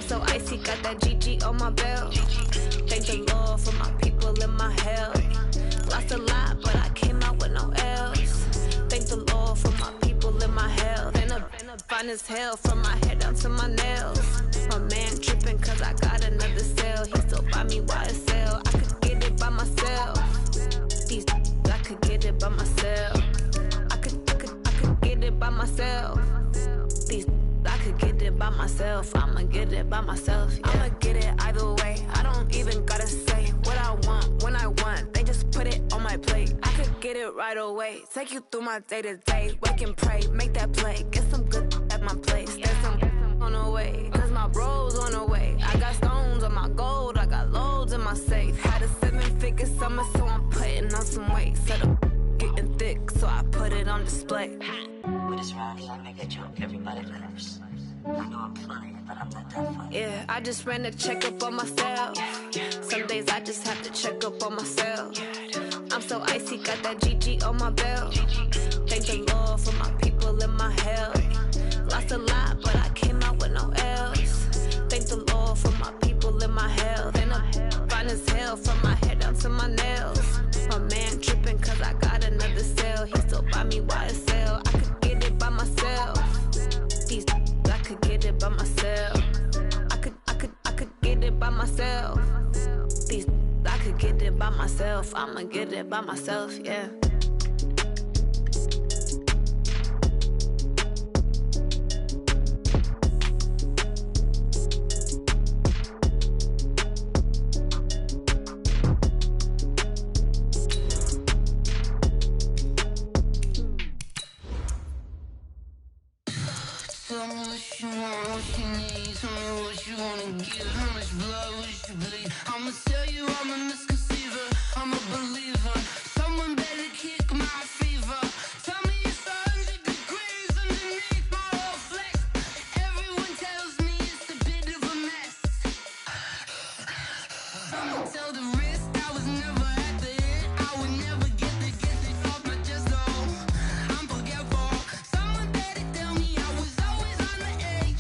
so icy, got that GG on my belt. Thank the Lord for my people in my hell. Lost a lot, but I came out with no L's. Thank the Lord for my people in my hell. Been a fine as hell from my head down to my nails. My man tripping cause I got another sale. He still buy me YSL. I could get it by myself. These I could get it by myself. I could get it by myself. These I could get it by myself. I'ma get it by myself. Yeah. I'ma get it either way. I don't even gotta say what I want when I want. They just put it on my plate. I could get it right away. Take you through my day to day. Wake and pray, make that play. Get some good at my place. There's some on the way, cause my bro's on the way. I got stones on my gold. I got loads in my safe. Had a 7-figure summer, so I'm putting on some weight. Set up getting thick, so I put it on display. With this round, I make it joke everybody laughs. I know I'm funny, but I'm not that funny. Yeah, I just ran a checkup on myself. Some days I just have to check up on myself. I'm so icy, got that GG on my belt. Thank the Lord for my people in my hell. Lost a lot, but I came out with no L's. Thank the Lord for my people in my hell. Been a fine as hell from my head down to my nails. My man tripping cause I got another sale. He still buy me YSL. I could get it by myself. These I could get it by myself. I could get it by myself. These I could get it by myself. I'ma get it by myself, yeah. Tell me what you want, what you need. Tell me what you wanna give. How much blood would you bleed? I'ma tell you I'm a misconceiver. I'm a believer. Someone better kick my fever. Tell me it's 100 degrees underneath my whole flex. Everyone tells me it's a bit of a mess. I'ma tell the risk I was never at the end. I would never get this off my chest though. I'm forgetful. Someone better tell me I was always on the edge.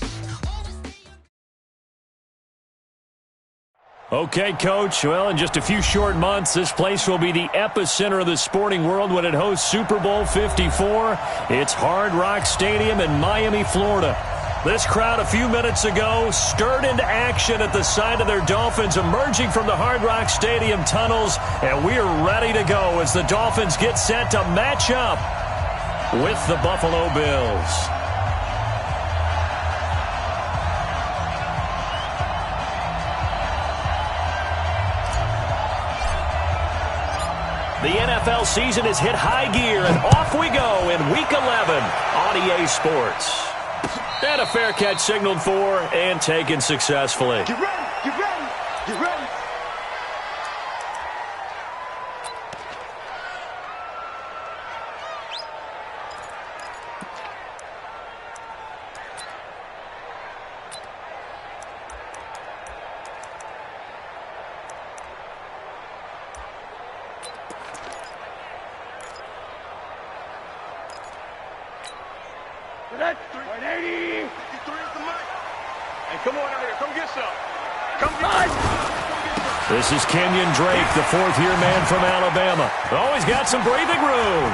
Okay, Coach. Well, in just a few short months, this place will be the epicenter of the sporting world when it hosts Super Bowl 54. It's Hard Rock Stadium in Miami, Florida. This crowd a few minutes ago stirred into action at the sight of their Dolphins emerging from the Hard Rock Stadium tunnels, and we are ready to go as the Dolphins get set to match up with the Buffalo Bills. The NFL season has hit high gear, and off we go in Week 11 on EA Sports. And a fair catch signaled for and taken successfully. Get ready, get ready, get ready. That's 180. 53 is the mic. And come on out here. Come get some. Come get some. This is Kenyon Drake, the fourth-year man from Alabama. Oh, he's got some breathing room.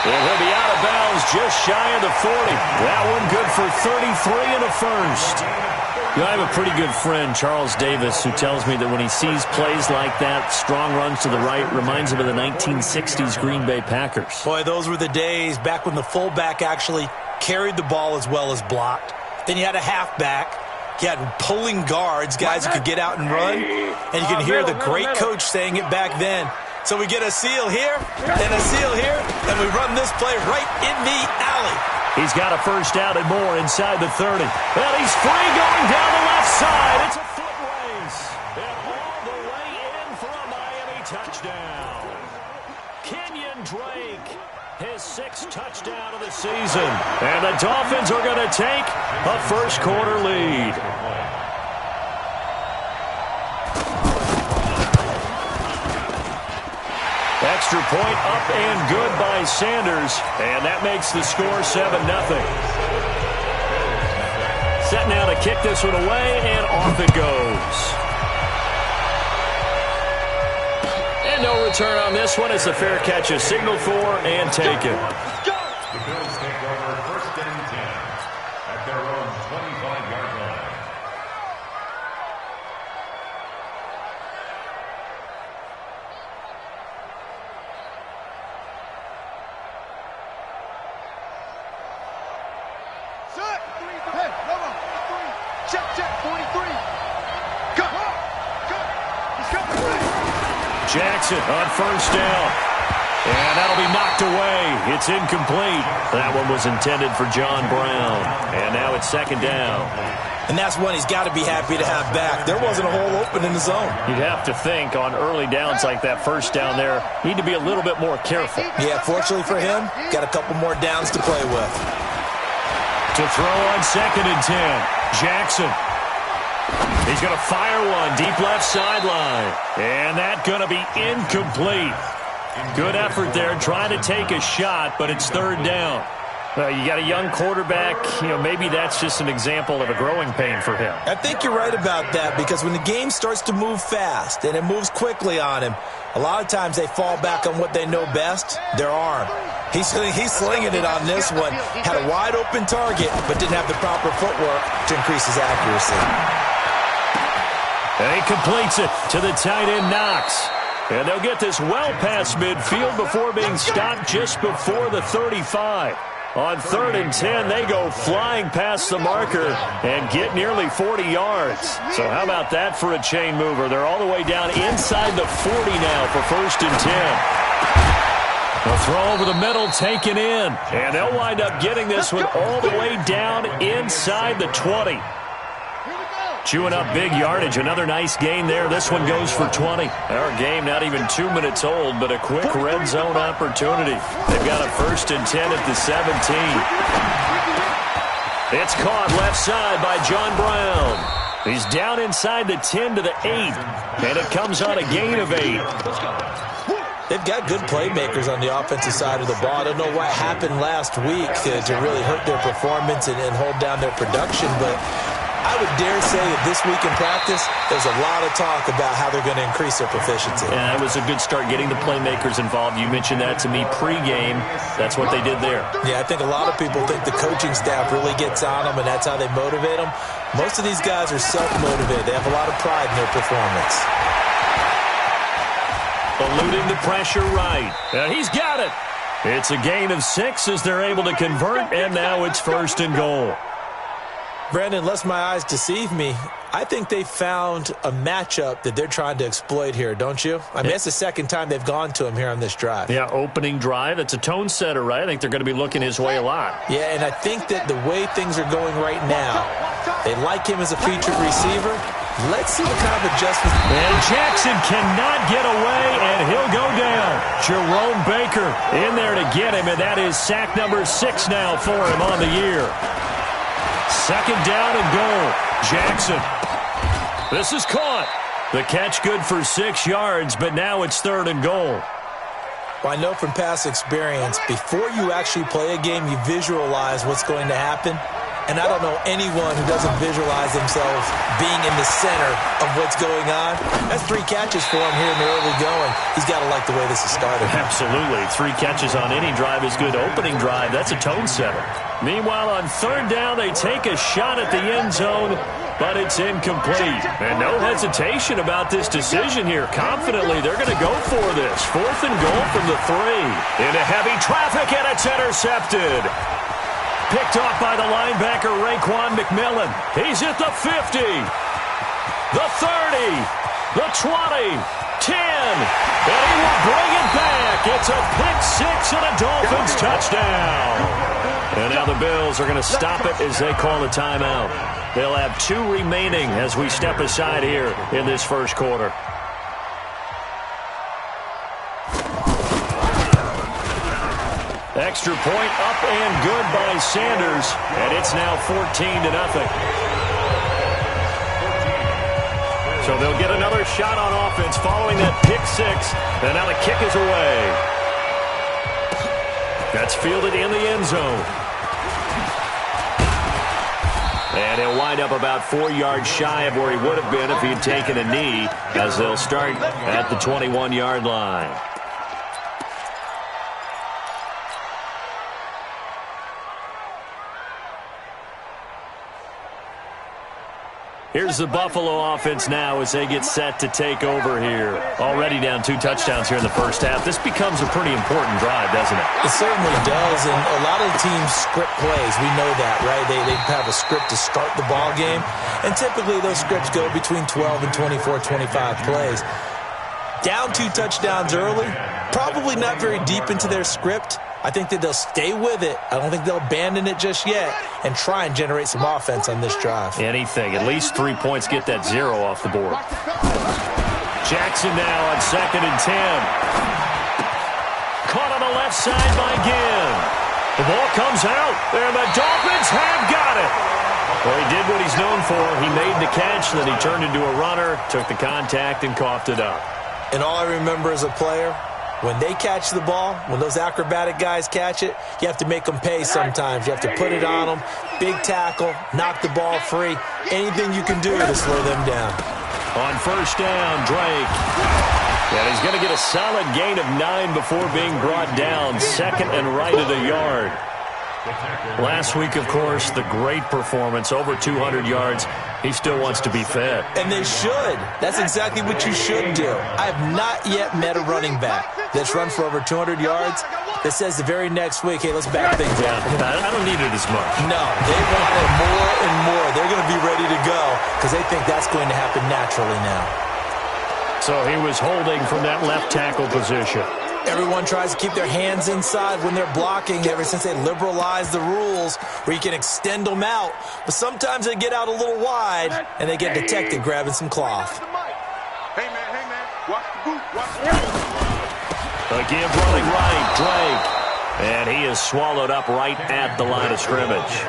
And he'll be out of bounds just shy of the 40. That one good for 33 and a first. You know, I have a pretty good friend, Charles Davis, who tells me that when he sees plays like that, strong runs to the right, reminds him of the 1960s Green Bay Packers. Boy, those were the days back when the fullback actually carried the ball as well as blocked. Then you had a halfback. You had pulling guards, guys who could get out and run. And you can hear the great coach saying it back then. So we get a seal here and a seal here, and we run this play right in the alley. He's got a first down and more inside the 30. And he's free going down the left side. It's a foot race. And all the way in for a Miami touchdown. Kenyon Drake, his sixth touchdown of the season. And the Dolphins are going to take a first-quarter lead. Extra point up and good by Sanders, and that makes the score 7-0. Set now to kick this one away, and off it goes. And no return on this one. It's a fair catch is signaled for and taken. The Bills take over 1st and 10 at their own 25-yard line. Set. Hey, come on. Check, 43. Come on. He's coming. Jackson on 1st down. And that'll be knocked away. It's incomplete. That one was intended for John Brown. And now it's 2nd down. And that's one he's got to be happy to have back. There wasn't a hole open in the zone. You'd have to think on early downs like that 1st down there, need to be a little bit more careful. Yeah, fortunately for him, got a couple more downs to play with. To throw on 2nd and 10. Jackson. He's going to fire one deep left sideline. And that's going to be incomplete. Good effort there, trying to take a shot, but it's 3rd down. You got a young quarterback. Maybe that's just an example of a growing pain for him. I think you're right about that, because when the game starts to move fast and it moves quickly on him, a lot of times they fall back on what they know best, their arm. He's slinging it on this one. Had a wide open target, but didn't have the proper footwork to increase his accuracy. And he completes it to the tight end, Knox. And they'll get this well past midfield before being stopped just before the 35. On 3rd and 10, they go flying past the marker and get nearly 40 yards. So how about that for a chain mover? They're all the way down inside the 40 now for 1st and 10. A throw over the middle taken in. And they'll wind up getting this one all the way down inside the 20. Chewing up big yardage. Another nice gain there. This one goes for 20. Our game not even 2 minutes old, but a quick red zone opportunity. They've got a 1st and 10 at the 17. It's caught left side by John Brown. He's down inside the 10 to the 8, and it comes on a gain of 8. They've got good playmakers on the offensive side of the ball. I don't know what happened last week to really hurt their performance and hold down their production, but I would dare say that this week in practice, there's a lot of talk about how they're going to increase their proficiency. Yeah, it was a good start getting the playmakers involved. You mentioned that to me pregame. That's what they did there. Yeah, I think a lot of people think the coaching staff really gets on them, and that's how they motivate them. Most of these guys are self-motivated. They have a lot of pride in their performance. Eluding the pressure right. And he's got it. It's a gain of 6 as they're able to convert, and now it's 1st and goal. Brandon, lest my eyes deceive me, I think they found a matchup that they're trying to exploit here, don't you? I mean, it's the 2nd time they've gone to him here on this drive. Yeah, opening drive. That's a tone setter, right? I think they're going to be looking his way a lot. Yeah, and I think that the way things are going right now, they like him as a featured receiver. Let's see what kind of adjustments. And Jackson cannot get away, and he'll go down. Jerome Baker in there to get him, and that is sack number 6 now for him on the year. 2nd down and goal. Jackson. This is caught. The catch good for 6 yards, but now it's 3rd and goal. Well, I know from past experience, before you actually play a game, you visualize what's going to happen. And I don't know anyone who doesn't visualize themselves being in the center of what's going on. That's 3 catches for him here in the early going. He's got to like the way this is started. Absolutely. 3 catches on any drive is good. Opening drive, that's a tone setter. Meanwhile, on 3rd down, they take a shot at the end zone, but it's incomplete. And no hesitation about this decision here. Confidently, they're going to go for this. 4th and goal from the 3. Into heavy traffic, and it's intercepted. Picked off by the linebacker, Raekwon McMillan. He's at the 50, the 30, the 20, 10, and he will bring it back. It's a pick 6 and a Dolphins touchdown. And now the Bills are going to stop it as they call the timeout. They'll have 2 remaining as we step aside here in this 1st quarter. Extra point up and good by Sanders, and it's now 14-0. So they'll get another shot on offense following that pick 6, and now the kick is away. That's fielded in the end zone. And he'll wind up about 4 yards shy of where he would have been if he had taken a knee, as they'll start at the 21-yard line. Here's the Buffalo offense now as they get set to take over here. Already down 2 touchdowns here in the first half. This becomes a pretty important drive, doesn't it? It certainly does, and a lot of teams script plays. We know that, right? They have a script to start the ball game, and typically those scripts go between 12 and 24, 25 plays. Down 2 touchdowns early, probably not very deep into their script. I think that they'll stay with it. I don't think they'll abandon it just yet and try and generate some offense on this drive. Anything. At least 3 points, get that 0 off the board. Jackson now on 2nd and 10. Caught on the left side by Ginn. The ball comes out, and the Dolphins have got it. Well, he did what he's known for. He made the catch, then he turned into a runner, took the contact, and coughed it up. And all I remember as a player, when they catch the ball, when those acrobatic guys catch it, you have to make them pay sometimes. You have to put it on them, big tackle, knock the ball free, anything you can do to slow them down. On first down, Drake. And he's going to get a solid gain of 9 before being brought down. 2nd and right at a yard. Last week, of course, the great performance, over 200 yards. He still wants to be fed. And they should. That's exactly what you should do. I have not yet met a running back that's run for over 200 yards that says the very next week, hey, let's back things up. I don't need it as much. No, they want it more and more. They're going to be ready to go because they think that's going to happen naturally now. So he was holding from that left tackle position. Everyone tries to keep their hands inside when they're blocking ever since they liberalized the rules where you can extend them out. But sometimes they get out a little wide and they get detected grabbing some cloth. Hey, man, watch the boot, watch the boot. Again, running right, Drake. And he is swallowed up right at the line of scrimmage.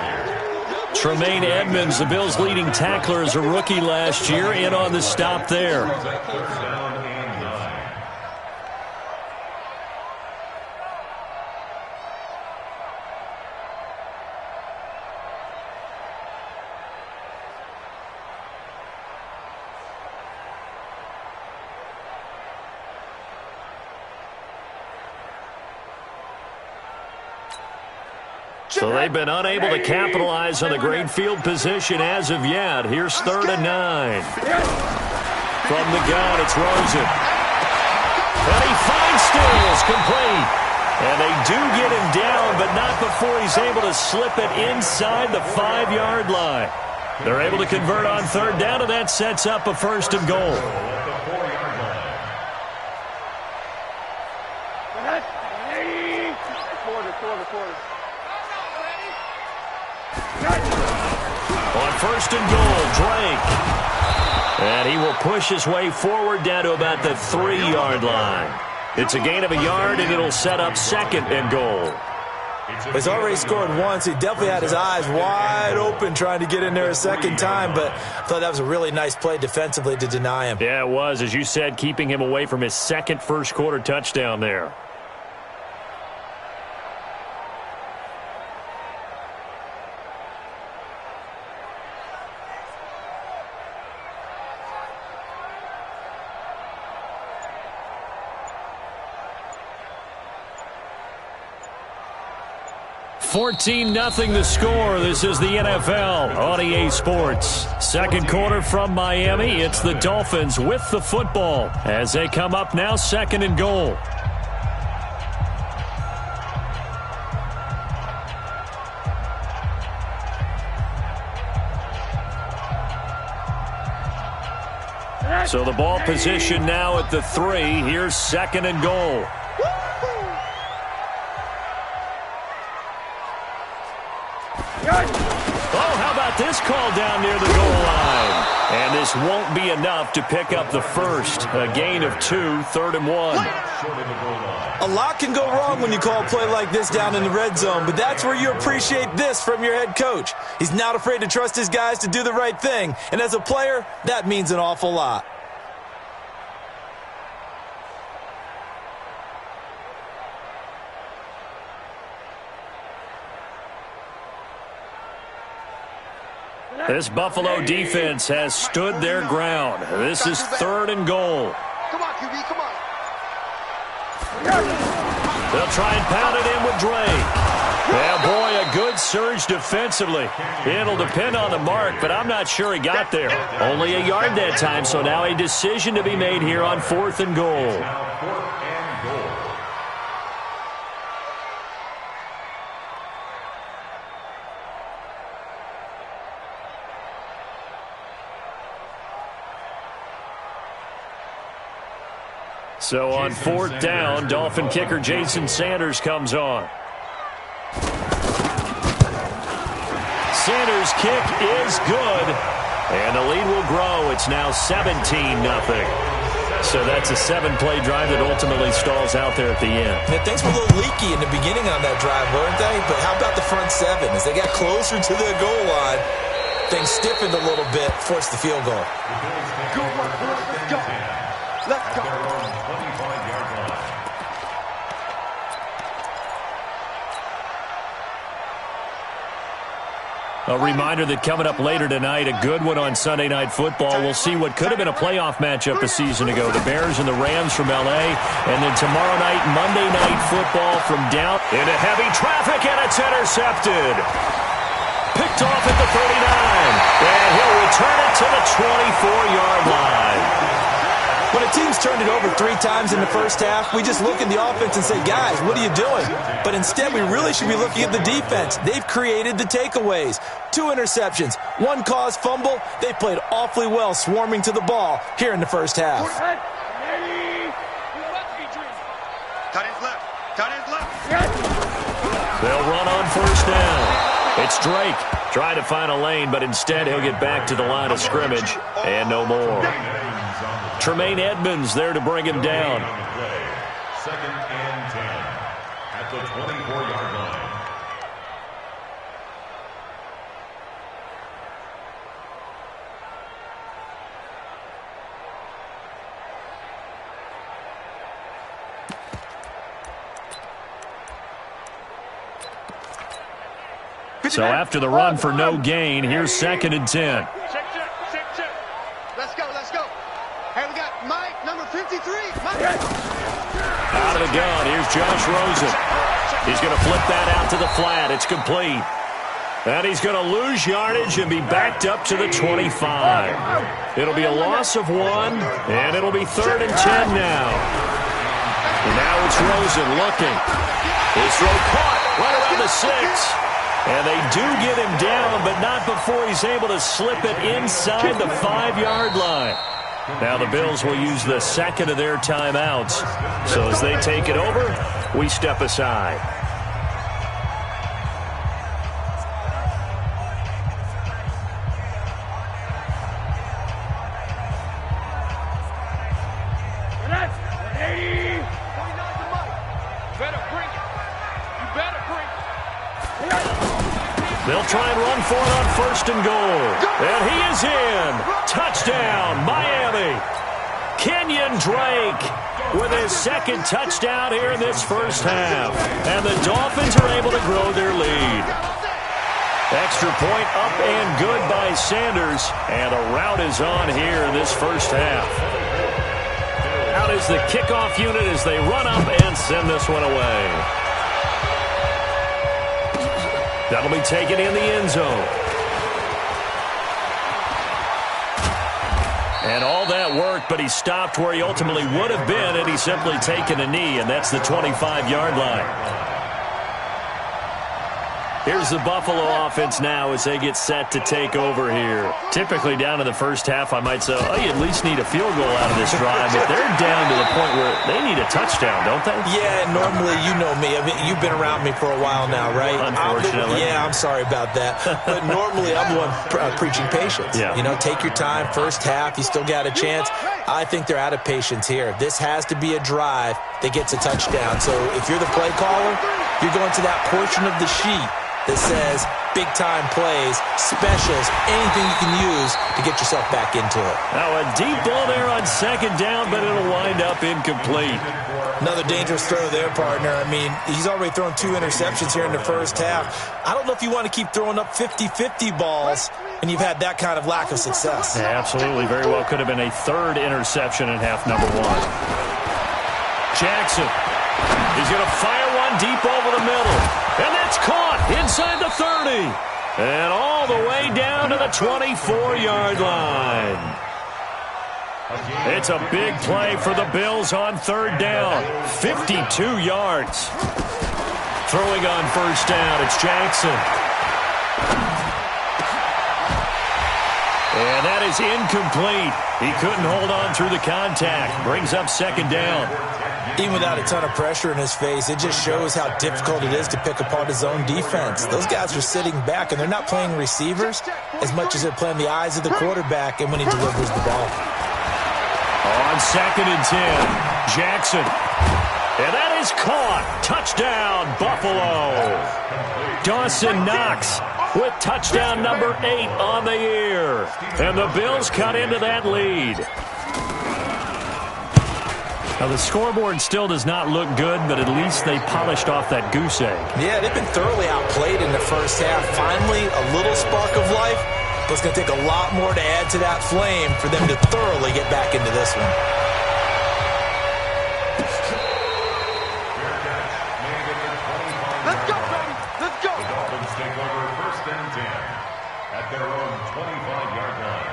Tremaine Edmonds, the Bills' leading tackler as a rookie last year, in on the stop there. So they've been unable to capitalize on the great field position as of yet. Here's 3rd and 9. From the gun, it's Rosen. And he finds Stills, complete. And they do get him down, but not before he's able to slip it inside the 5-yard line. They're able to convert on 3rd down, and that sets up a 1st and goal. On 1st and goal, Drake. And he will push his way forward down to about the 3-yard line. It's a gain of a yard, and it'll set up 2nd and goal. He's already scored once. He definitely had his eyes wide open trying to get in there a second time, but I thought that was a really nice play defensively to deny him. Yeah, it was. As you said, keeping him away from his 2nd first-quarter touchdown there. $14-0 the score. This is the NFL on EA Sports. 2nd quarter from Miami. It's the Dolphins with the football as they come up now 2nd and goal. So the ball position now at the 3. Here's 2nd and goal. Oh, how about this call down near the goal line? And this won't be enough to pick up the 1st. A gain of 2, 3rd and 1. A lot can go wrong when you call a play like this down in the red zone, but that's where you appreciate this from your head coach. He's not afraid to trust his guys to do the right thing, and as a player, that means an awful lot. This Buffalo defense has stood their ground. This is 3rd and goal. Come on, QB, come on. They'll try and pound it in with Drake. Yeah, boy, a good surge defensively. It'll depend on the mark, but I'm not sure he got there. Only a yard that time, so now a decision to be made here on 4th and goal. So on 4th down, Dolphin kicker Jason Sanders comes on. Sanders' kick is good, and the lead will grow. It's now 17-0. So that's a 7-play drive that ultimately stalls out there at the end. Yeah, things were a little leaky in the beginning on that drive, weren't they? But how about the front 7? As they got closer to the goal line, things stiffened a little bit, forced the field goal. Good work, boys. Let's go. Let's go. A reminder that coming up later tonight, a good one on Sunday Night Football. We'll see what could have been a playoff matchup a season ago. The Bears and the Rams from L.A. And then tomorrow night, Monday Night Football from down into heavy traffic, and it's intercepted. Picked off at the 39. And he'll return it to the 24-yard line. When a team's turned it over 3 times in the first half, we just look at the offense and say, guys, what are you doing? But instead, we really should be looking at the defense. They've created the takeaways. 2 interceptions, 1 caused fumble. They played awfully well swarming to the ball here in the first half. Tight ends left. Tight ends left. They'll run on 1st down. It's Drake trying to find a lane, but instead he'll get back to the line of scrimmage and no more. Tremaine Edmonds there to bring him down. 2nd and 10 at the 24-yard line. So after the run for no gain, here's 2nd and 10. Check. Let's go. Hey, we got Mike, number 53. Mike. Out of the gun, here's Josh Rosen. He's going to flip that out to the flat. It's complete. And he's going to lose yardage and be backed up to the 25. It'll be a loss of 1, and it'll be 3rd and 10 now. And now it's Rosen looking. His throw caught right around the 6. And they do get him down, but not before he's able to slip it inside the 5-yard line. Now the Bills will use the 2nd of their timeouts. So as they take it over, we step aside. They'll try and run for it on 1st and goal. And he is in. Touchdown, Miami. Kenyon Drake with his 2nd touchdown here in this first half. And the Dolphins are able to grow their lead. Extra point up and good by Sanders. And a rout is on here in this first half. Out is the kickoff unit as they run up and send this one away. That'll be taken in the end zone. And all that worked, but he stopped where he ultimately would have been had he simply taken a knee, and that's the 25-yard line. Here's the Buffalo offense now as they get set to take over here. Typically down in the first half, I might say, oh, you at least need a field goal out of this drive, but they're down to the point where they need a touchdown, don't they? Yeah, normally, you know me. I mean, you've been around me for a while now, right? Unfortunately. I'm sorry about that. But normally, I'm the one preaching patience. Yeah. You know, take your time. First half, you still got a chance. I think they're out of patience here. This has to be a drive that gets a touchdown. So if you're the play caller, you're going to that portion of the sheet that says big-time plays, specials, anything you can use to get yourself back into it. Now a deep ball there on second down, but it'll wind up incomplete. Another dangerous throw there, partner. I mean, he's already thrown 2 interceptions here in the first half. I don't know if you want to keep throwing up 50-50 balls, and you've had that kind of lack of success. Yeah, absolutely. Very well could have been a 3rd interception in half number 1. Jackson. He's going to fire one deep over the middle. And that's caught inside the 30. And all the way down to the 24-yard line. It's a big play for the Bills on 3rd down. 52 yards. Throwing on 1st down, it's Jackson. And that is incomplete. He couldn't hold on through the contact. Brings up 2nd down. Even without a ton of pressure in his face, it just shows how difficult it is to pick apart his own defense. Those guys are sitting back, and they're not playing receivers as much as they're playing the eyes of the quarterback and when he delivers the ball. On 2nd and 10, Jackson. And that is caught. Touchdown, Buffalo. Dawson Knox with touchdown number 8 on the year. And the Bills cut into that lead. Now, the scoreboard still does not look good, but at least they polished off that goose egg. Yeah, they've been thoroughly outplayed in the first half. Finally, a little spark of life, but it's going to take a lot more to add to that flame for them to thoroughly get back into this one. Let's go, baby. Let's go. The Dolphins take over 1st and 10 at their own 25-yard line.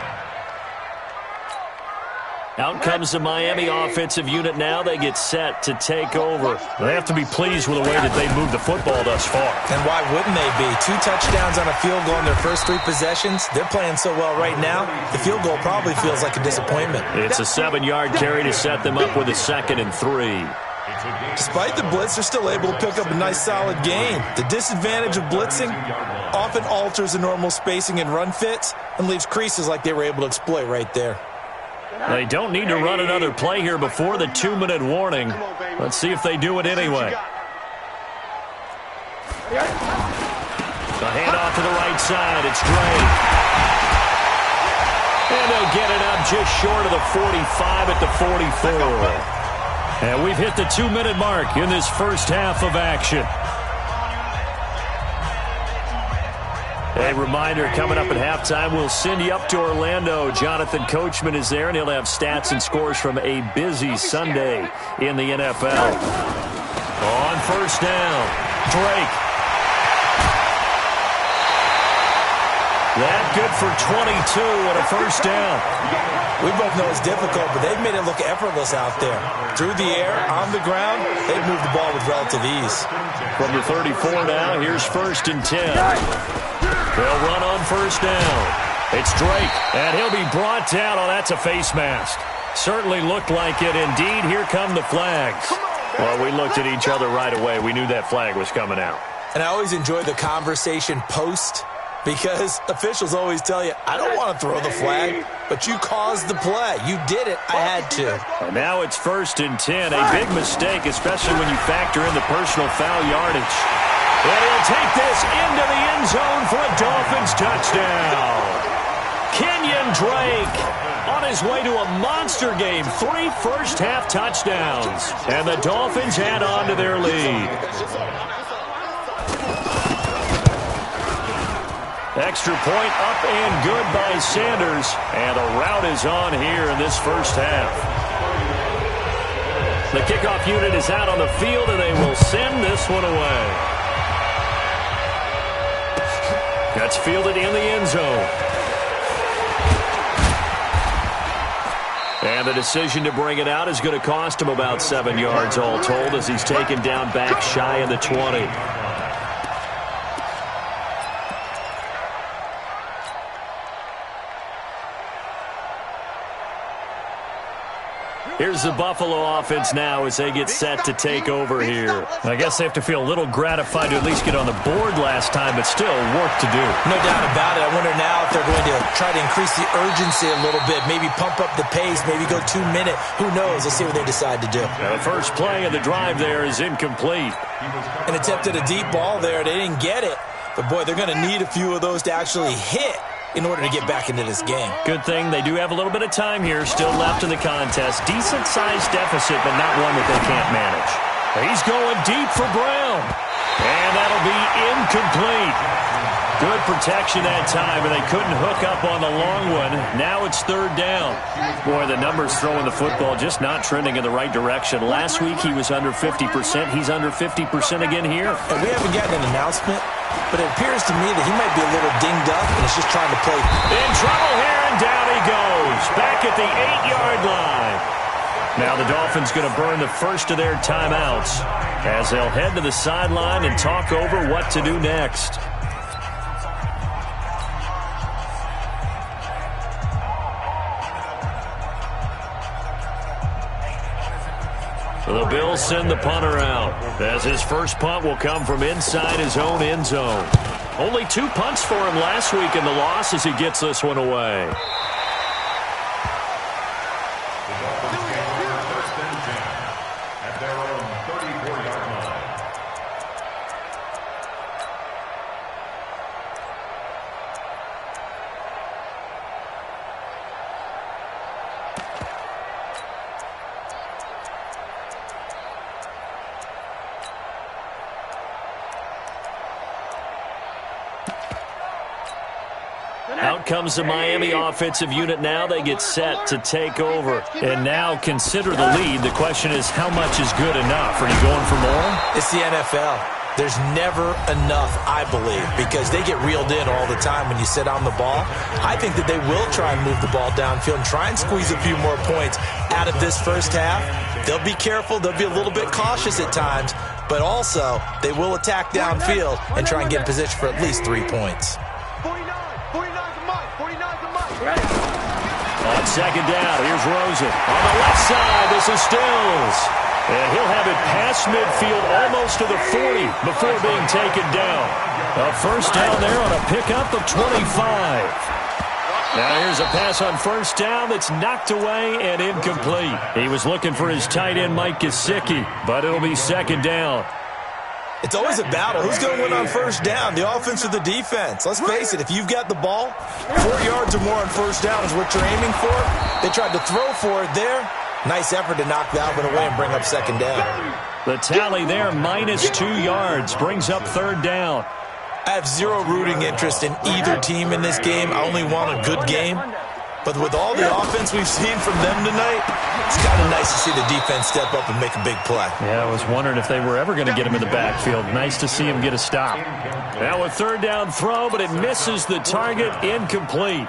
Out comes the Miami offensive unit now. They get set to take over. They have to be pleased with the way that they moved the football thus far. And why wouldn't they be? 2 touchdowns on a field goal in their first 3 possessions. They're playing so well right now, the field goal probably feels like a disappointment. It's a 7-yard carry to set them up with a 2nd and 3. Despite the blitz, they're still able to pick up a nice solid gain. The disadvantage of blitzing often alters the normal spacing and run fits and leaves creases like they were able to exploit right there. They don't need to run another play here before the 2-minute warning. Let's see if they do it anyway. The handoff to the right side. It's Drake. And they'll get it up just short of the 45 at the 44. And we've hit the 2-minute mark in this first half of action. A reminder, coming up at halftime, we'll send you up to Orlando. Jonathan Coachman is there, and he'll have stats and scores from a busy Sunday in the NFL. On 1st down, Drake. That good for 22 and a 1st down. We both know it's difficult, but they've made it look effortless out there. Through the air, on the ground, they've moved the ball with relative ease. From the 34 now, here's 1st and 10. They'll run on 1st down. It's Drake, and he'll be brought down. Oh, that's a face mask. Certainly looked like it. Indeed, here come the flags. Well, we looked at each other right away. We knew that flag was coming out. And I always enjoy the conversation post, because officials always tell you, I don't want to throw the flag, but you caused the play. You did it. I had to. And now it's 1st and 10. A big mistake, especially when you factor in the personal foul yardage. And he'll take this into the end zone for a Dolphins touchdown. Kenyon Drake on his way to a monster game. 3 first-half touchdowns. And the Dolphins add on to their lead. Extra point up and good by Sanders. And a rout is on here in this first half. The kickoff unit is out on the field, and they will send this one away. That's fielded in the end zone. And the decision to bring it out is going to cost him about 7 yards all told as he's taken down back shy of the 20. Here's the Buffalo offense now as they get set to take over here. I guess they have to feel a little gratified to at least get on the board last time, but still work to do. No doubt about it. I wonder now if they're going to try to increase the urgency a little bit, maybe pump up the pace, maybe go 2-minute. Who knows? Let's see what they decide to do. Now the first play of the drive there is incomplete. An attempt at a deep ball there. They didn't get it. But, boy, they're going to need a few of those to actually hit in order to get back into this game. Good thing they do have a little bit of time here still left in the contest. Decent-sized deficit, but not one that they can't manage. He's going deep for Brown. And that'll be incomplete. Good protection that time, and they couldn't hook up on the long one. Now it's third down. Boy, the numbers throwing the football just not trending in the right direction. Last week he was under 50%. He's under 50% again here. And we haven't gotten an announcement, but it appears to me that he might be a little dinged up and is just trying to play. In trouble here, and down he goes. Back at the 8-yard line. Now the Dolphins going to burn the first of their timeouts as they'll head to the sideline and talk over what to do next. So the Bills send the punter out as his first punt will come from inside his own end zone. Only 2 punts for him last week in the loss as he gets this one away. Out comes the Miami offensive unit now. They get set to take over. And now consider the lead. The question is, how much is good enough? Are you going for more? It's the NFL. There's never enough, I believe, because they get reeled in all the time when you sit on the ball. I think that they will try and move the ball downfield and try and squeeze a few more points out of this first half. They'll be careful. They'll be a little bit cautious at times, but also they will attack downfield and try and get in position for at least 3 points. On second down, here's Rosen. On the left side, this is Stills. And he'll have it past midfield almost to the 40 before being taken down. A first down there on a pickup of 25. Now here's a pass on first down that's knocked away and incomplete. He was looking for his tight end, Mike Gesicki, but it'll be second down. It's always a battle. Who's going to win on first down, the offense or the defense? Let's face it, if you've got the ball, 4 yards or more on first down is what you're aiming for. They tried to throw for it there. Nice effort to knock that one away and bring up second down. The tally there, minus 2 yards, brings up third down. I have zero rooting interest in either team in this game. I only want a good game. But with all the offense we've seen from them tonight, it's kind of nice to see the defense step up and make a big play. Yeah, I was wondering if they were ever going to get him in the backfield. Nice to see him get a stop. Now a third down throw, but it misses the target, incomplete.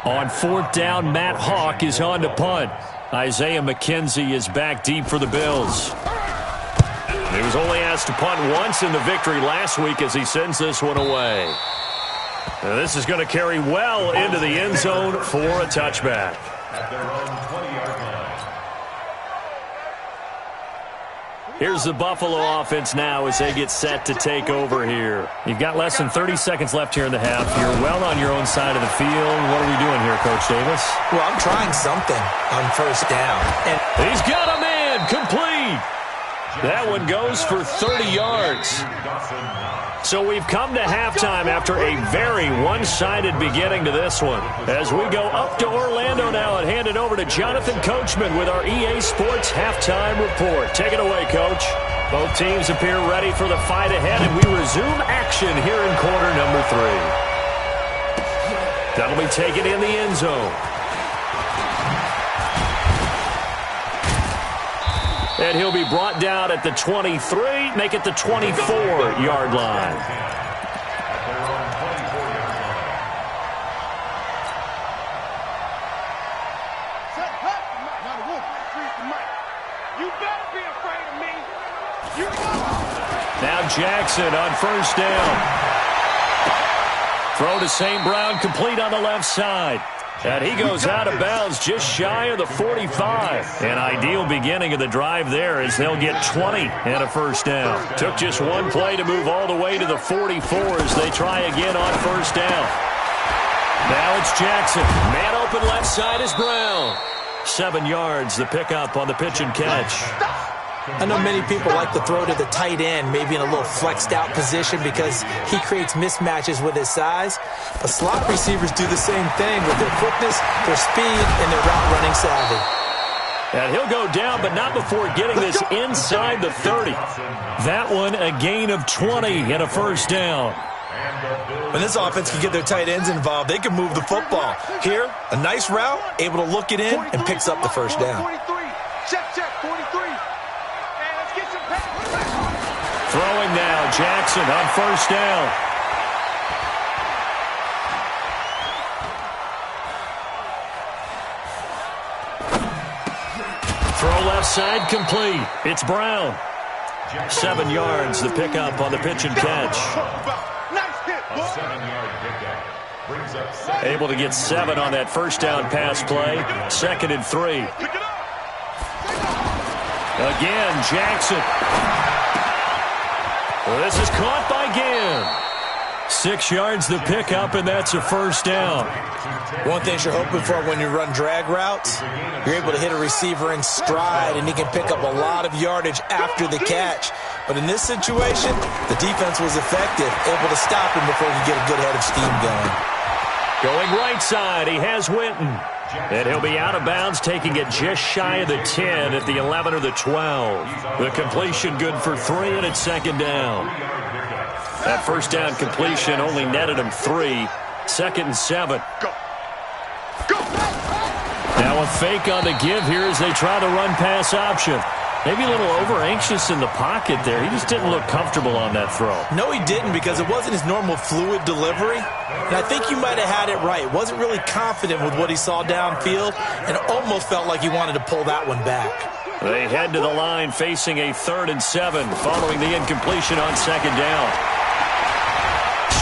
On fourth down, Matt Hawk is on to punt. Isaiah McKenzie is back deep for the Bills. He was only asked to punt once in the victory last week as he sends this one away. Now this is going to carry well into the end zone for a touchback. At their own 20-yard line. Here's the Buffalo offense now as they get set to take over here. You've got less than 30 seconds left here in the half. You're well on your own side of the field. What are we doing here, Coach Davis? Well, I'm trying something on first down. And he's got a man complete. That one goes for 30 yards. So we've come to halftime after a very one-sided beginning to this one. As we go up to Orlando now and hand it over to Jonathan Coachman with our EA Sports Halftime Report. Take it away, Coach. Both teams appear ready for the fight ahead, and we resume action here in quarter number 3. That'll be taken in the end zone. And he'll be brought down at the 23, make it the 24-yard line. Now Jackson on first down. Throw to St. Brown, complete on the left side. And he goes out of bounds just shy of the 45. An ideal beginning of the drive there as they'll get 20 and a first down. Took just one play to move all the way to the 44 as they try again on first down. Now it's Jackson. Man open left side is Brown. 7 yards, the pickup on the pitch and catch. I know many people like to throw to the tight end, maybe in a little flexed out position because he creates mismatches with his size. But slot receivers do the same thing with their quickness, their speed, and their route running savvy. And he'll go down, but not before getting this inside the 30. That one a gain of 20 and a first down. When this offense can get their tight ends involved, they can move the football. Here, a nice route, able to look it in, and picks up the first down. Check, 43. And let's get some pass. Throwing now, Jackson on first down. Throw left side complete. It's Brown. 7 yards, the pickup on the pitch and catch. Nice hit, A 7-yard pickup brings up 7. Able to get 7 on that first down pass play. 2nd and 3. Pick it up. Again, Jackson. This is caught by Ginn. 6 yards the pickup, and that's a first down. One thing you're hoping for when you run drag routes, you're able to hit a receiver in stride, and he can pick up a lot of yardage after the catch. But in this situation, the defense was effective, able to stop him before he could get a good head of steam going. Going right side, he has Winton. And he'll be out of bounds, taking it just shy of the 10 at the 11 or the 12. The completion good for 3, and it's 2nd down. That first down completion only netted him 3. 2nd and 7. Go. Now a fake on the give here as they try the run pass option. Maybe a little over-anxious in the pocket there. He just didn't look comfortable on that throw. No, he didn't, because it wasn't his normal fluid delivery. And I think you might have had it right. Wasn't really confident with what he saw downfield and almost felt like he wanted to pull that one back. They head to the line facing a 3rd and 7 following the incompletion on 2nd down.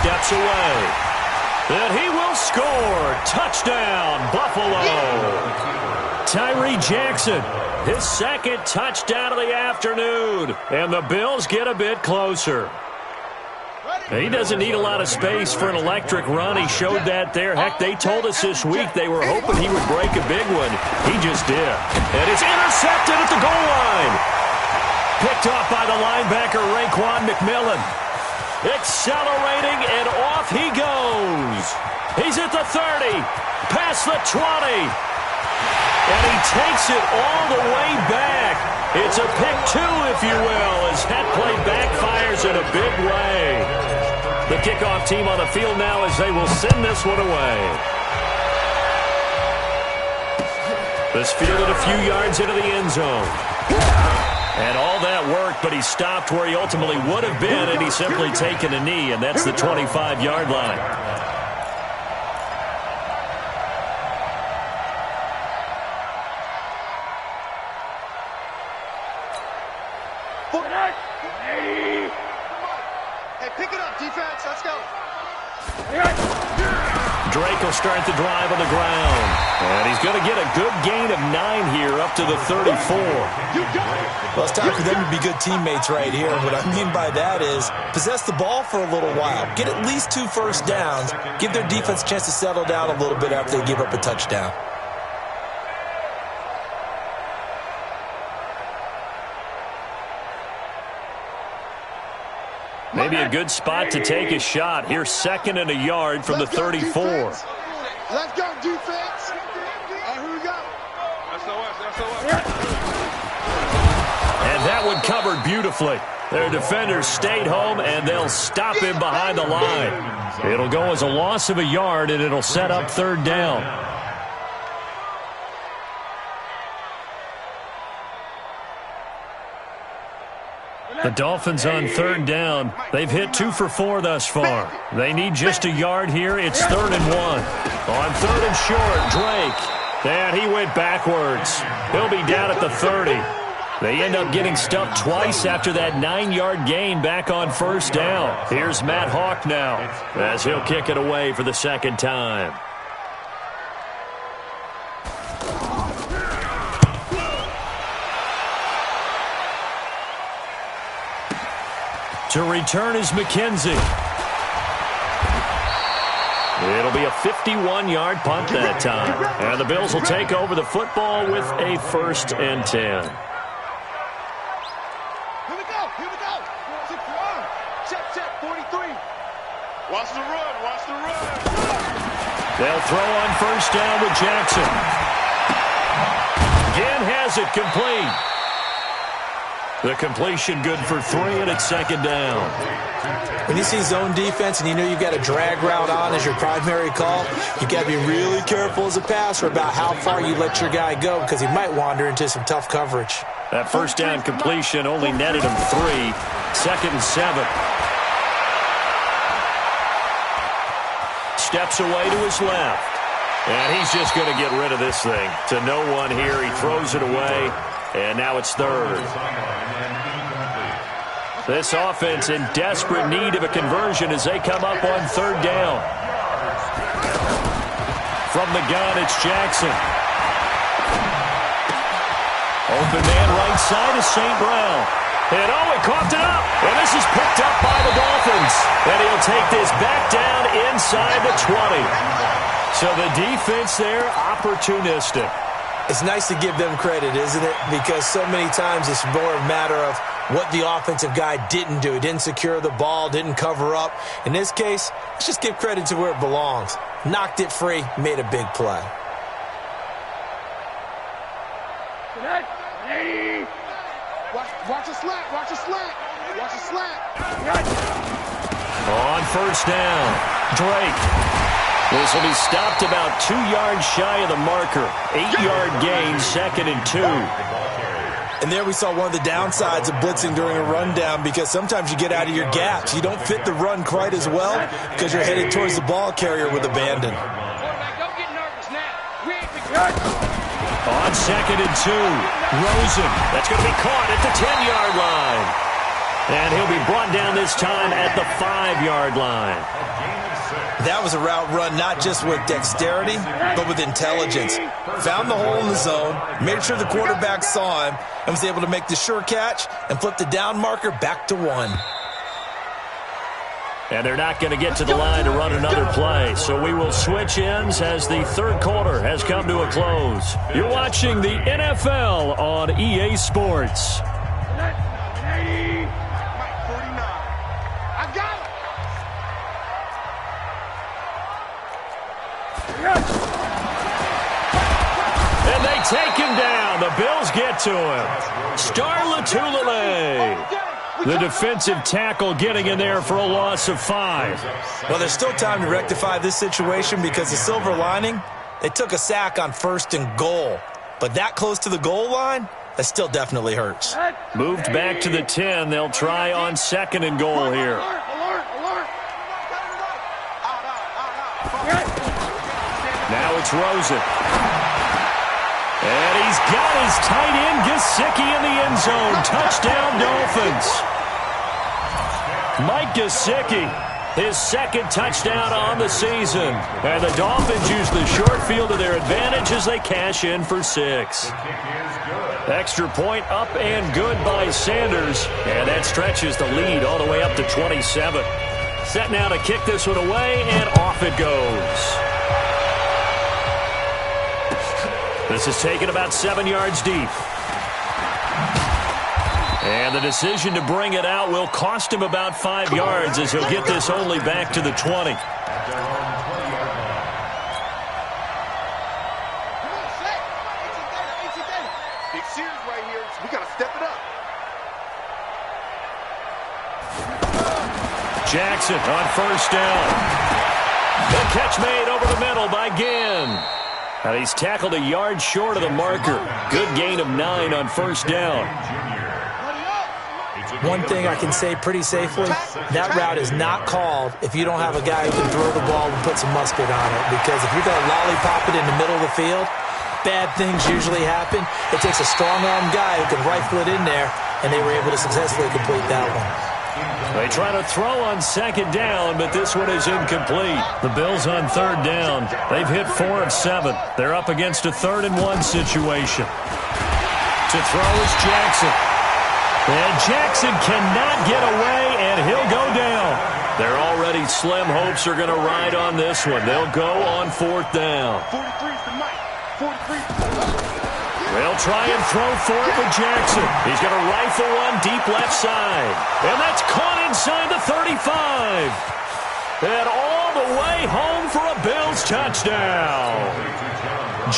Steps away. And he will score. Touchdown, Buffalo. Tyree Jackson, his 2nd touchdown of the afternoon. And the Bills get a bit closer. He doesn't need a lot of space for an electric run. He showed that there. Heck, they told us this week they were hoping he would break a big one. He just did. And it's intercepted at the goal line. Picked off by the linebacker, Raekwon McMillan. Accelerating, and off he goes. He's at the 30, past the 20. And he takes it all the way back. It's a pick 2, if you will, as that play backfires in a big way. The kickoff team on the field now as they will send this one away. This fielded a few yards into the end zone. And all that worked, but he stopped where he ultimately would have been, and he's simply taken a knee, and that's the 25-yard line. Hey, pick it up, defense. Let's go. Drake will start the drive on the ground. And he's going to get a good gain of 9 here up to the 34. Well, it's time for them to be good teammates right here. What I mean by that is possess the ball for a little while. Get at least 2 first downs. Give their defense a chance to settle down a little bit after they give up a touchdown. Maybe a good spot to take a shot. Here's 2nd and a yard from the 34. Let's go, defense. Here we go. And that one covered beautifully. Their defenders stayed home, and they'll stop him behind the line. It'll go as a loss of a yard, and it'll set up 3rd down. The Dolphins on 3rd down. They've hit 2 for 4 thus far. They need just a yard here. It's 3rd and 1. On 3rd and short, Drake. And he went backwards. He'll be down at the 30. They end up getting stuffed twice after that 9-yard gain back on 1st down. Here's Matt Hawk now as he'll kick it away for the 2nd time. To return is McKenzie. It'll be a 51-yard punt that time. And the Bills will take over the football with a 1st and 10. Watch the run. Watch the run. They'll throw on first down with Jackson. Again has it complete. The completion good for 3, and it's second down. When you see zone defense and you know you've got a drag route on as your primary call, you've got to be really careful as a passer about how far you let your guy go because he might wander into some tough coverage. That first down completion only netted him 3. Second and 7. Steps away to his left. And he's just going to get rid of this thing. To no one here. He throws it away. And now it's third. This offense in desperate need of a conversion as they come up on third down. From the gun, it's Jackson. Open man right side is St. Brown. And he coughed it up. And this is picked up by the Dolphins. And he'll take this back down inside the 20. So the defense there, opportunistic. It's nice to give them credit, isn't it? Because so many times it's more a matter of what the offensive guy didn't do. He didn't secure the ball, didn't cover up. In this case, let's just give credit to where it belongs. Knocked it free, made a big play. Watch a slant. Watch a slant. Watch a slant. On first down, Drake. This will be stopped about 2 yards shy of the marker. 8-yard gain, second and 2. And there we saw one of the downsides of blitzing during a rundown because sometimes you get out of your gaps. You don't fit the run quite as well because you're headed towards the ball carrier with abandon. Don't get nervous now. We ain't been On second and 2, Rosen. That's going to be caught at the 10-yard line. And he'll be brought down this time at the 5-yard line. That was a route run not just with dexterity, but with intelligence. Found the hole in the zone, made sure the quarterback saw him, and was able to make the sure catch and flip the down marker back to 1. And they're not going to get to the line to run another play. So we will switch ends as the third quarter has come to a close. You're watching the NFL on EA Sports. 80. Mike 49. I got it. And they take him down. The Bills get to him. Star Latulele, the defensive tackle, getting in there for a loss of 5. Well, there's still time to rectify this situation because the silver lining, they took a sack on first and goal. But that close to the goal line, that still definitely hurts. Moved back to the 10. They'll try on second and goal here. Now it's Rosen. And he's got his tight end Gesicki in the end zone. Touchdown, Dolphins. Mike Gesicki, his second touchdown on the season. And the Dolphins use the short field to their advantage as they cash in for 6. Extra point up and good by Sanders. And that stretches the lead all the way up to 27. Set now to kick this one away, and off it goes. This is taken about 7 yards deep. And the decision to bring it out will cost him about 5 yards as he'll get this only back to the 20. Big series right here. We got to step it up. Jackson on first down. The catch made over the middle by Ginn. And he's tackled a yard short of the marker. Good gain of 9 on first down. One thing I can say pretty safely, that route is not called if you don't have a guy who can throw the ball and put some mustard on it. Because if you're going to lollipop it in the middle of the field, bad things usually happen. It takes a strong-arm guy who can rifle it in there, and they were able to successfully complete that one. They try to throw on second down, but this one is incomplete. The Bills on third down. They've hit 4 of 7. They're up against a 3rd and 1 situation. To throw is Jackson. And Jackson cannot get away, and he'll go down. Their already slim hopes are going to ride on this one. They'll go on 4th down. 43's the mic. 43's They'll try and throw for it with Jackson. He's going to rifle one deep left side. And that's caught inside the 35. And all the way home for a Bills touchdown.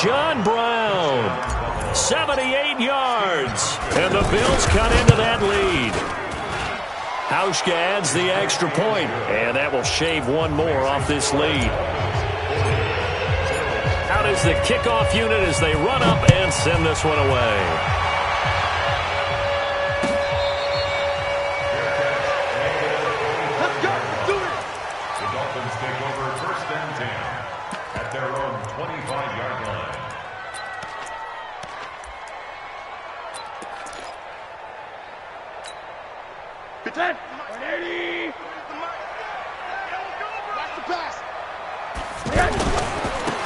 John Brown, 78 yards. And the Bills cut into that lead. Hauschka adds the extra point, and that will shave one more off this lead. Out is the kickoff unit as they run up and send this one away.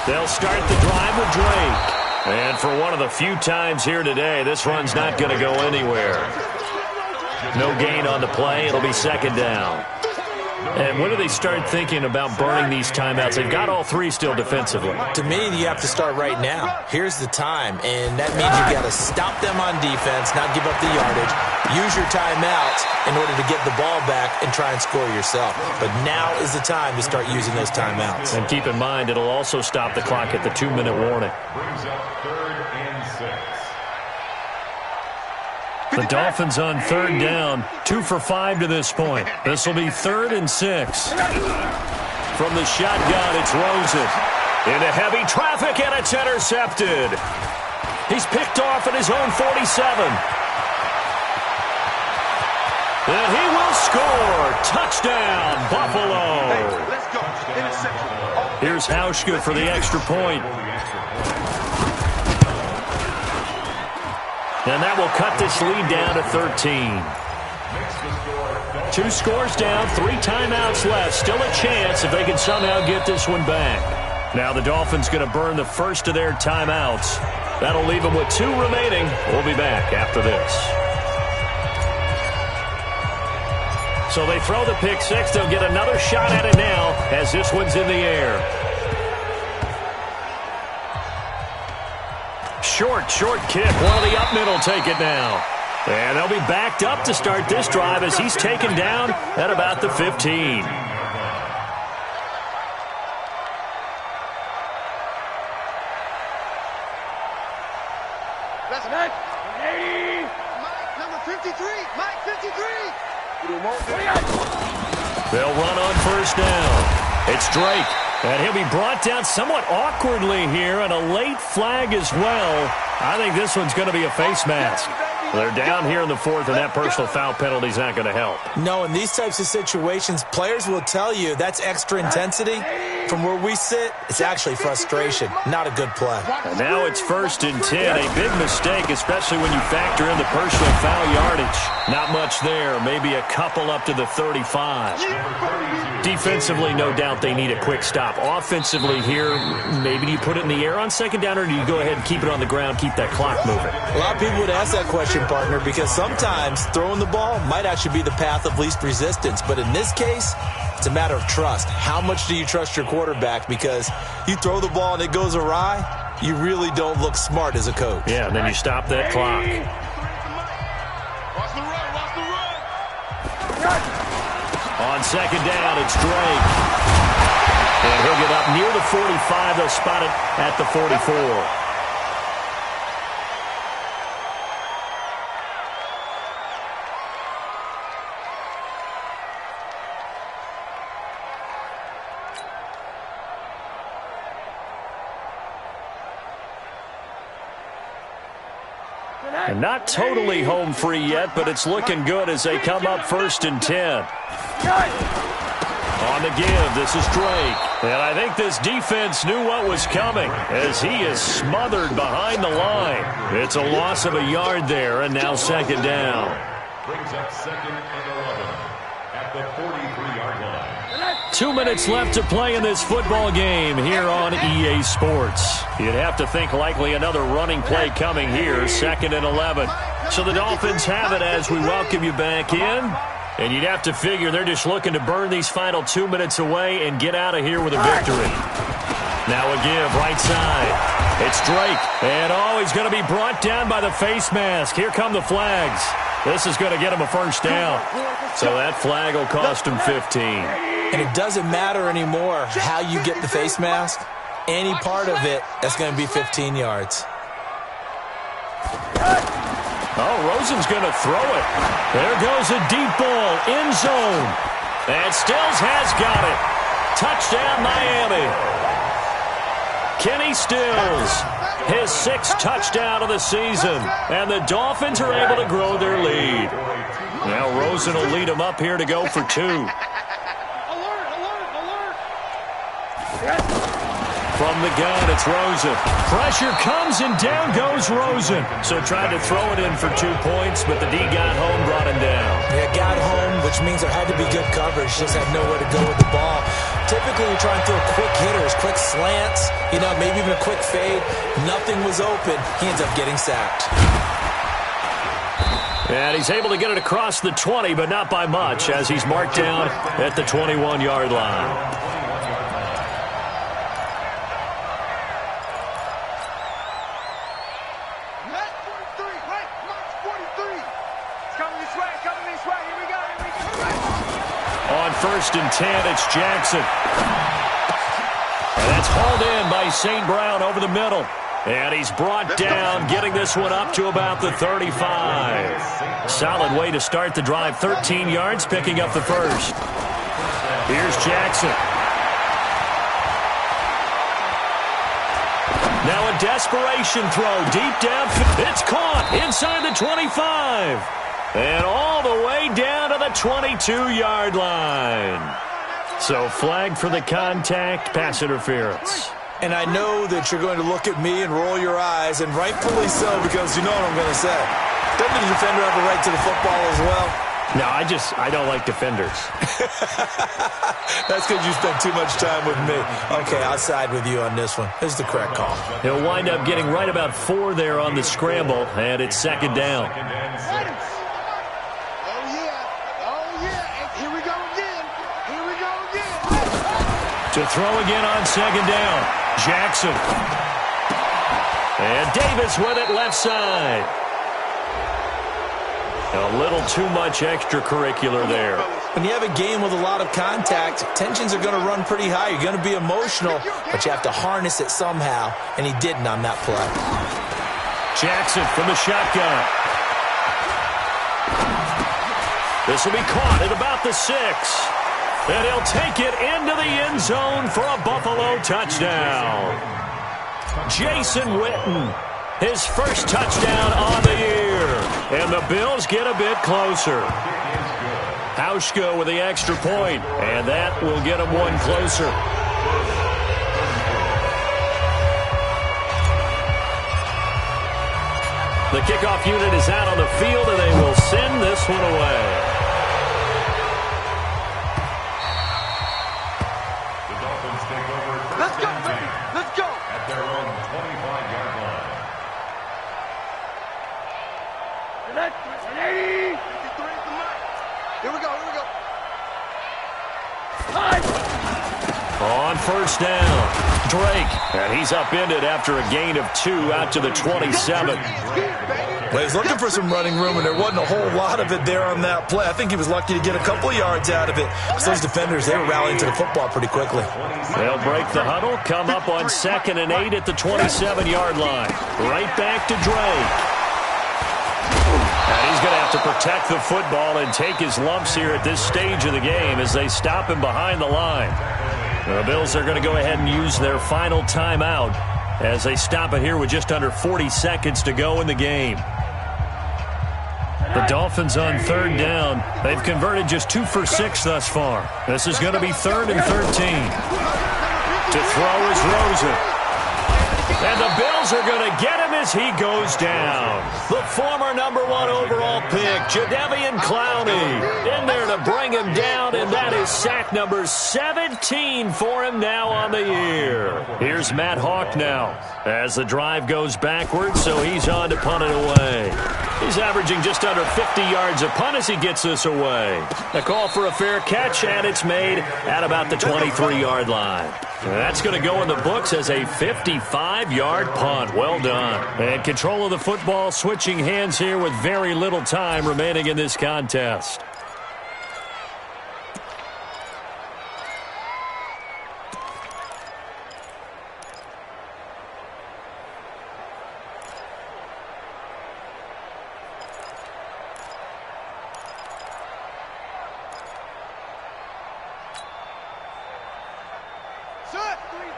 They'll start the drive with Drake. And for one of the few times here today, this run's not going to go anywhere. No gain on the play. It'll be second down. And when do they start thinking about burning these timeouts? They've got all three still defensively. To me, you have to start right now. Here's the time, and that means you've got to stop them on defense, not give up the yardage, use your timeouts in order to get the ball back and try and score yourself. But now is the time to start using those timeouts. And keep in mind, it'll also stop the clock at the 2-minute warning. Brings up 3rd and 6. The Dolphins on 3rd down, 2 for 5 to this point. This will be 3rd and 6. From the shotgun, it's Rosen. Into heavy traffic, and it's intercepted. He's picked off at his own 47. And he will score. Touchdown, Buffalo. Hey, let's go. Interception. Here's Hauschka for the extra point. And that will cut this lead down to 13. 2 scores down, 3 timeouts left. Still a chance if they can somehow get this one back. Now the Dolphins going to burn the first of their timeouts. That'll leave them with 2 remaining. We'll be back after this. So they throw the pick six. They'll get another shot at it now as this one's in the air. Short kick. One of the up middle take it now. And they'll be backed up to start this drive as he's taken down at about the 15. That's it. 80. Mike, number 53. Mike, 53. They'll run on first down. It's Drake. And he'll be brought down somewhat awkwardly here, and a late flag as well. I think this one's going to be a face mask. They're down here in the 4th, and that personal foul penalty is not going to help. No, in these types of situations, players will tell you that's extra intensity. From where we sit, it's actually frustration, not a good play. And now it's 1st and 10. A big mistake, especially when you factor in the personal foul yardage. Not much there. Maybe a couple up to the 35. Defensively, no doubt they need a quick stop. Offensively here, maybe do you put it in the air on 2nd down, or do you go ahead and keep it on the ground, keep that clock moving? A lot of people would ask that question, partner, because sometimes throwing the ball might actually be the path of least resistance. But in this case, it's a matter of trust. How much do you trust your quarterback? Because you throw the ball and it goes awry, you really don't look smart as a coach. Yeah, and then you stop that clock. Watch the run. Watch the run. On 2nd down, it's Drake. And he'll get up near the 45. They'll spot it at the 44. And not totally home free yet, but it's looking good as they come up 1st and 10. On the give, this is Drake. And I think this defense knew what was coming as he is smothered behind the line. It's a loss of a yard there, and now 2nd down. Brings up 2nd and 11 at the 43-yard line. 2 minutes left to play in this football game here on EA Sports. You'd have to think likely another running play coming here, 2nd and 11. So the Dolphins have it as we welcome you back in. And you'd have to figure they're just looking to burn these final 2 minutes away and get out of here with a victory. Now a give, right side. It's Drake. And he's going to be brought down by the face mask. Here come the flags. This is going to get him a 1st down. So that flag will cost him 15. And it doesn't matter anymore how you get the face mask. Any part of it, that's going to be 15 yards. Oh, Rosen's going to throw it. There goes a deep ball, end zone. And Stills has got it. Touchdown, Miami. Kenny Stills, his 6th touchdown of the season. And the Dolphins are able to grow their lead. Now Rosen will lead them up here to go for 2. From the gun, it's Rosen. Pressure comes, and down goes Rosen. So tried to throw it in for 2 points, but the D got home, brought him down. Yeah, got home, which means there had to be good coverage. Just had nowhere to go with the ball. Typically, you're trying to throw quick hitters, quick slants, maybe even a quick fade. Nothing was open. He ends up getting sacked. And he's able to get it across the 20, but not by much, as he's marked down at the 21-yard line. On 1st and 10, it's Jackson. And that's hauled in by St. Brown over the middle. And he's brought down, getting this one up to about the 35. Solid way to start the drive. 13 yards, picking up the first. Here's Jackson. Now a desperation throw deep down. It's caught inside the 25. And all the way down to the 22-yard line. So flag for the contact, pass interference. And I know that you're going to look at me and roll your eyes, and rightfully so, because you know what I'm going to say. Doesn't the defender have a right to the football as well? No, I don't like defenders. That's because you spent too much time with me. Okay, I'll side with you on this one. This is the correct call. He'll wind up getting right about 4 there on the scramble, and it's 2nd down. To throw again on 2nd down. Jackson. And Davis with it left side. A little too much extracurricular there. When you have a game with a lot of contact, tensions are going to run pretty high. You're going to be emotional, but you have to harness it somehow, and he didn't on that play. Jackson from the shotgun. This will be caught at about the 6. And he'll take it into the end zone for a Buffalo touchdown. Jason Witten, his first touchdown on the year. And the Bills get a bit closer. Hauschka with the extra point, and that will get them one closer. The kickoff unit is out on the field, and they will send this one away. On 1st down, Drake, and he's upended after a gain of 2 out to the 27. Well, he's looking for some running room, and there wasn't a whole lot of it there on that play. I think he was lucky to get a couple yards out of it. So those defenders, they were rallying to the football pretty quickly. They'll break the huddle, come up on 2nd and 8 at the 27-yard line. Right back to Drake. And he's going to have to protect the football and take his lumps here at this stage of the game as they stop him behind the line. The Bills are going to go ahead and use their final timeout as they stop it here with just under 40 seconds to go in the game. The Dolphins on 3rd down. They've converted just 2 for 6 thus far. This is going to be 3rd and 13. To throw is Rosen. And the Bills are going to get him as he goes down. The former #1 overall pick, Jadeveon Clowney, in there to bring him down, and that is sack number 17 for him now on the year. Here's Matt Hawk now as the drive goes backwards, so he's on to punt it away. He's averaging just under 50 yards a punt as he gets this away. A call for a fair catch, and it's made at about the 23-yard line. And that's going to go in the books as a 55-yard punt. Well done. And control of the football switching hands here with very little time remaining in this contest.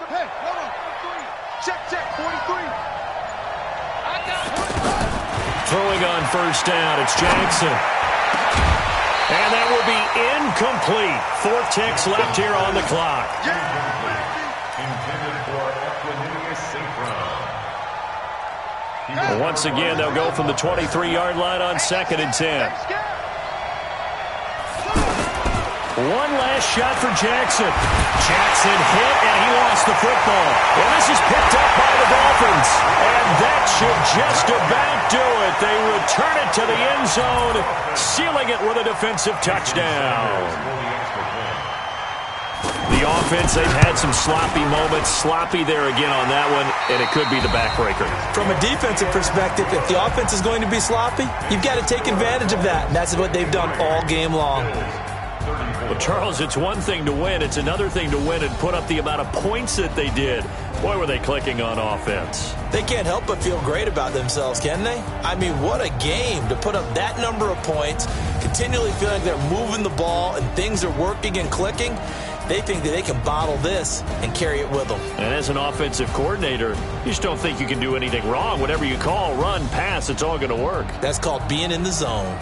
Hey, hold on. Check, 43. I got it. Throwing on first down, it's Jackson. And that will be incomplete. 4 ticks left here on the clock. Intended for Equanimeous St. Well, once again, they'll go from the 23-yard line on 2nd and 10. One last shot for Jackson. Jackson hit, and he lost the football. And this is picked up by the Dolphins. And that should just about do it. They return it to the end zone, sealing it with a defensive touchdown. The offense, they've had some sloppy moments. Sloppy there again on that one, and it could be the backbreaker. From a defensive perspective, if the offense is going to be sloppy, you've got to take advantage of that. And that's what they've done all game long. Well, Charles, it's one thing to win. It's another thing to win and put up the amount of points that they did. Boy, were they clicking on offense. They can't help but feel great about themselves, can they? I mean, what a game to put up that number of points, continually feeling like they're moving the ball and things are working and clicking. They think that they can bottle this and carry it with them. And as an offensive coordinator, you just don't think you can do anything wrong. Whatever you call, run, pass, it's all going to work. That's called being in the zone.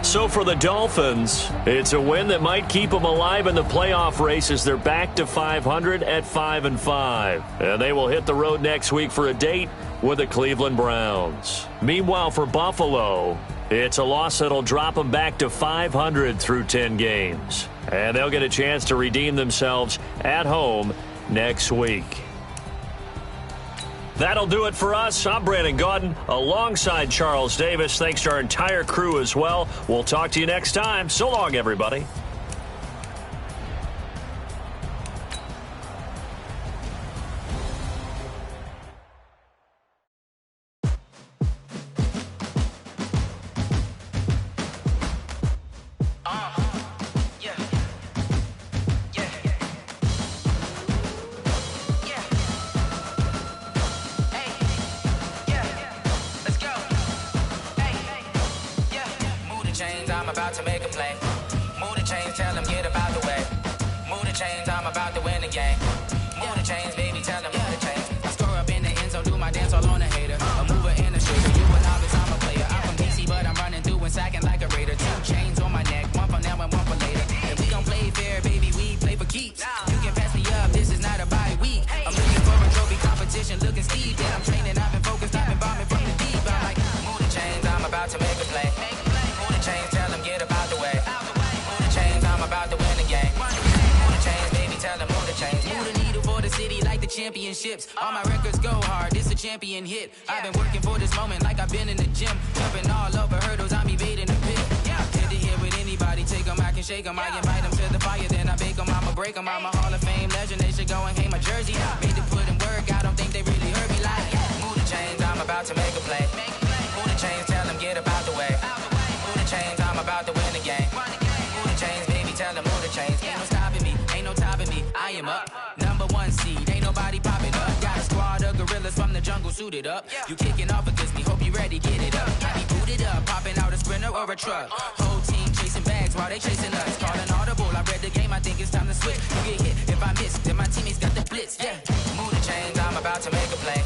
So for the Dolphins, it's a win that might keep them alive in the playoff race as they're back to 500 at 5-5. And they will hit the road next week for a date with the Cleveland Browns. Meanwhile, for Buffalo, it's a loss that'll drop them back to 500 through 10 games. And they'll get a chance to redeem themselves at home next week. That'll do it for us. I'm Brandon Gaudin alongside Charles Davis. Thanks to our entire crew as well. We'll talk to you next time. So long, everybody. I'm about to make a play. Move the chains, tell them get about the way. Move the chains, I'm about to win the game. Move the chains, baby, tell them move the chains. I score up in the end zone, do my dance all on a hater. A mover and a shaker, you a novice, I'm a player. I'm from DC, but I'm running through and sacking like a raider. 2 chains on my neck, one for now and one for later. If we don't play fair, baby, we play for keeps. You can pass me up, this is not a bye week. I'm looking for a trophy competition, looking steep. Yeah, I'm training, I've been focused, I've been bombing from the deep. I'm like, move the chains, I'm about to make a play. Move the chains, tell them get about the way. Move the chains, I'm about to win the game. Move the chains, baby, tell them move the chains. Move the needle for the city like the championships. All my records go hard, this a champion hit. I've been working for this moment like I've been in the gym. Jumping all over hurdles, I'm evading the pit. Head to head with anybody, take them, I can shake them. I invite them to the fire, then I bake them, I'ma break them. I'm a Hall of Fame legend, they should go and hang my jersey. Made to put in work, I don't think they really heard me like. Move the chains, I'm about to make a play. Move the chains, tell them get about the way. Move the chains, I'm about to win the game. Move the chains, baby, tell them move the chains. Ain't no stopping me, ain't no topping me. I am up, number 1 seed, ain't nobody popping up. Got a squad of gorillas from the jungle suited up. You kicking off against me, hope you ready, get it up. I be booted up, popping out a sprinter or a truck. Whole team chasing bags while they chasing us. Calling audible, I read the game, I think it's time to switch. You get hit, if I miss, then my teammates got the blitz, yeah. Move the chains, I'm about to make a play.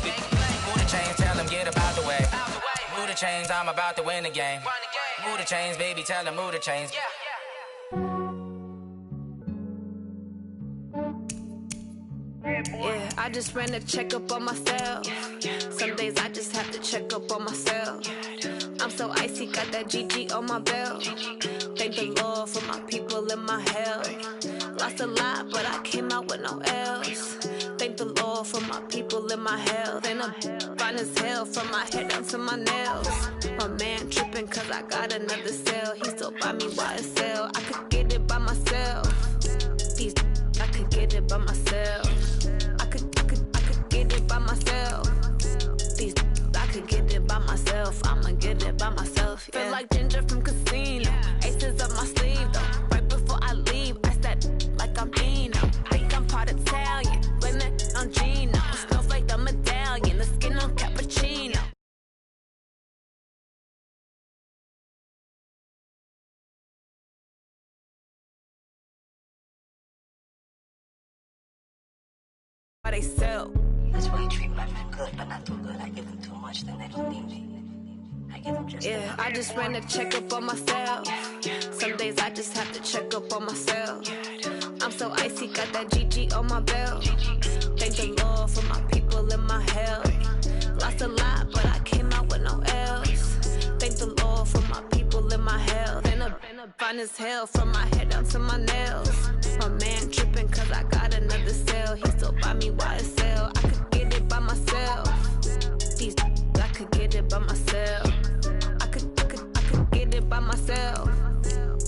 Move the chains, tell them get about the way. Move the chains, I'm about to win the game. Move the chains, baby, tell them move the chains. Yeah, I just ran a checkup on myself. Some days I just have to check up on myself. I'm so icy, got that GG on my belt. Thank the Lord for my people and my health. Lost a lot, but I came out with no L's. Thank the Lord for my people and my health. And I'm fine as hell from my head down to my nails. My man tripping cause I got another cell. He still buy me YSL. I could get it by myself. These I could get it by myself. I could get it by myself. These I could get it by myself. I'ma get it by myself. Yeah. Feel like Ginger from Casino. Aces up my sleeve though. Right before I leave, I step like I'm Dino. Think I'm part Italian. Blame it on Gino. Smells like the medallion. The skin on cappuccino. why they sell. That's why I treat my men good, but not too good. I give them too much, then they don't need me. I give them just enough. I just ran a checkup on myself. Some days I just have to check up on myself. I'm so icy, got that GG on my belt. Thank the Lord for my people in my health. Lost a lot, but I came out with no L's. Thank the Lord for my people in my health. Been a fine as hell from my head down to my nails. My man tripping cause I got another sale. He still buy me YSL. I could get it by myself. These I could get it by myself. I could get it by myself.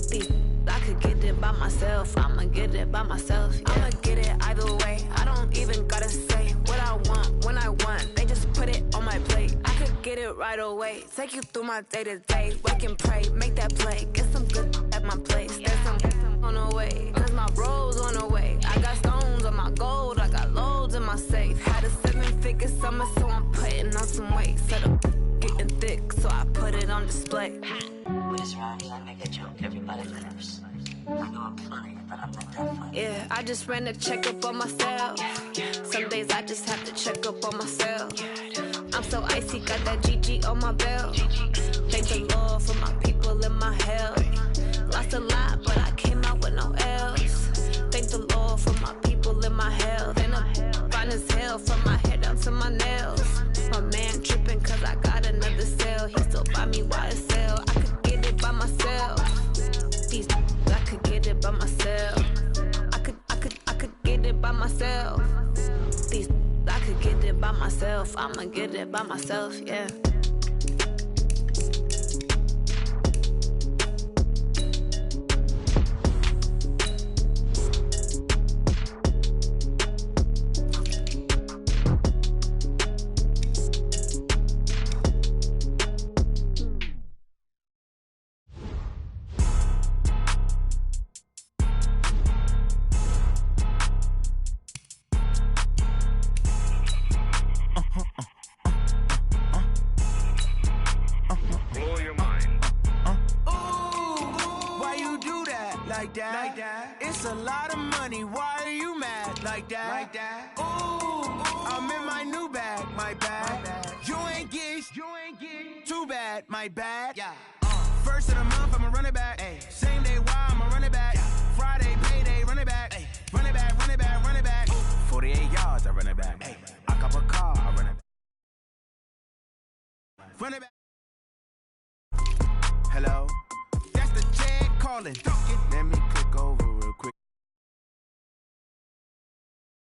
These I could get it by myself. I'ma get it by myself. Yeah. I'ma get it either way. I don't even gotta say what I want when I want. They just put it on my plate. I could get it right away. Take you through my day to day. Wake and pray, make that play. Get some good at my place. There's some on the way. Cause my bro's on the way. I got stones on my gold. I got loads in my safe. Had a 7-figure summer, so I'm putting on some weight. Set up getting thick, so I put it on display. With this round here, I make a joke. Everybody laughs. I know I'm funny, but I'm not that funny. Yeah, I just ran a checkup on myself. Some days I just have to check up on myself. I'm so icy, got that GG on my belt. Thank the Lord for my people in my health. Lost a lot, but I came out with no L's. Thank the Lord for my people in my health. And I'm fine as hell from my head down to my nails. My man tripping cause I got another sale. He still buy me YSL. I could get it by myself. These I could get it by myself. I could get it by myself. These I could get it by myself. I'ma get it by myself, yeah. Like that. It's a lot of money. Why are you mad like that? Ooh, I'm in my new bag. My bad. You ain't get too bad. My bad. Yeah. First of the month, I'ma run it back. Ay. Same day, why I'ma run it back. Yeah. Friday, payday, run it back. Ay. Run it back, run it back, run it back. 48 yards, I run it back. Ay. I cop a car, I run it back. Run it back. Hello, that's the check calling.